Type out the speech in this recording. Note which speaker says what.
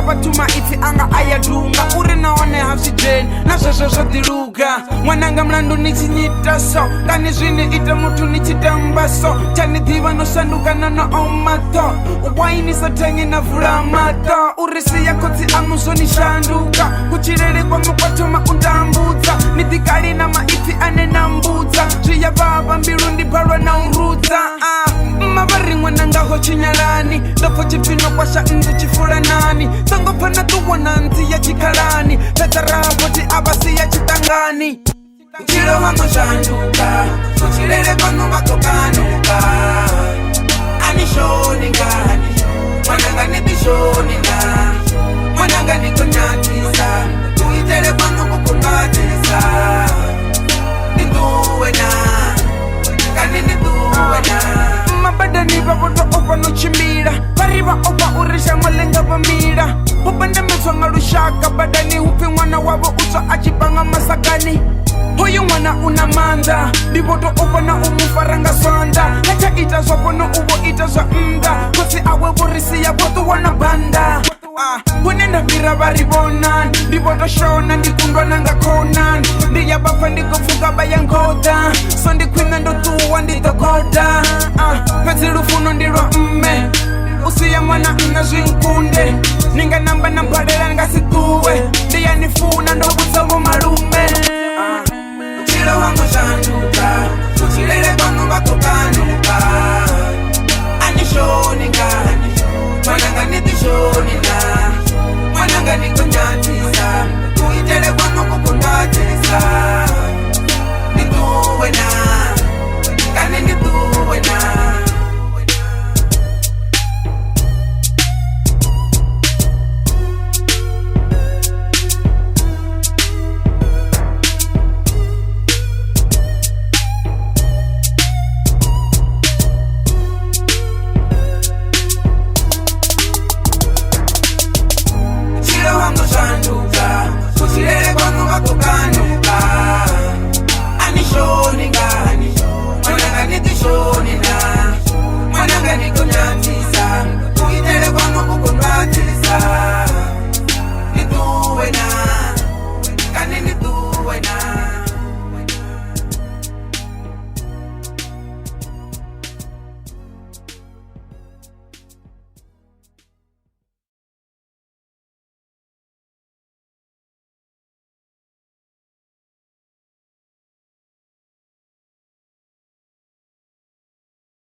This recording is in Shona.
Speaker 1: vatuma ipfi anga ayadunga uri naone hazwijeni na zwezwo zwo ḓiluga ṅwananga mlandu ni tshi nyita so kani zwini ita muthu ni tshi tamba so tani ḓivha no shandukana na omaṱo wainisa thengi na vula maṱo uri siya khotsi amu zwo ni shanduka kutshilele kwamu kwa thoma u ndambudza ni ḓikali na maipfi ane na mbudza zwi ya vhavha mbilu ndi balwa na u rudza mavha ri ṅwananga ho tshinyalani ndo pfa tshifhino kwasha nndu tshifulanani songo pfa na ṱuwa na ntsi ya tshikhalani fhedzarafoti a vha si ya tshiṱangani vhutshilo vhango shanduka kutshilele kwanu vha khou kanuka ani shoni ngani ṅwananga ni ḓi shoni na ṅwananga ni khou nyatisa kuitele kwanu ku khou ngatisa ni ṱuwe na kani ni ṱuwe na mabadani vha vho tou ofha no tshimbila vhari vha ofha uri shango ḽi nga vha mila vho pandamedzwa nga lushaka badani hu pfi ṅwana wavho u tswa a tshi panga masakani hoyu ṅwana u na maanḓa ndi vho tou ofha na u mu fara nga zwanḓa nga tsha ita zwa fhono u vho ita zwa nnḓa khotsi awe vho ri sia vho ṱuwa na banda hune nda fhira vha ri vhonani ndi vho tou shona ndi kundwa na nga khonani ndi ya vhapfa ndi khou pfuka vha ya ngoḓa so ndi khwine ndo ṱuwa ndi ḓo goda fhedzi lufuno ndi lwa mme u sia ṅwana nna zwinkulu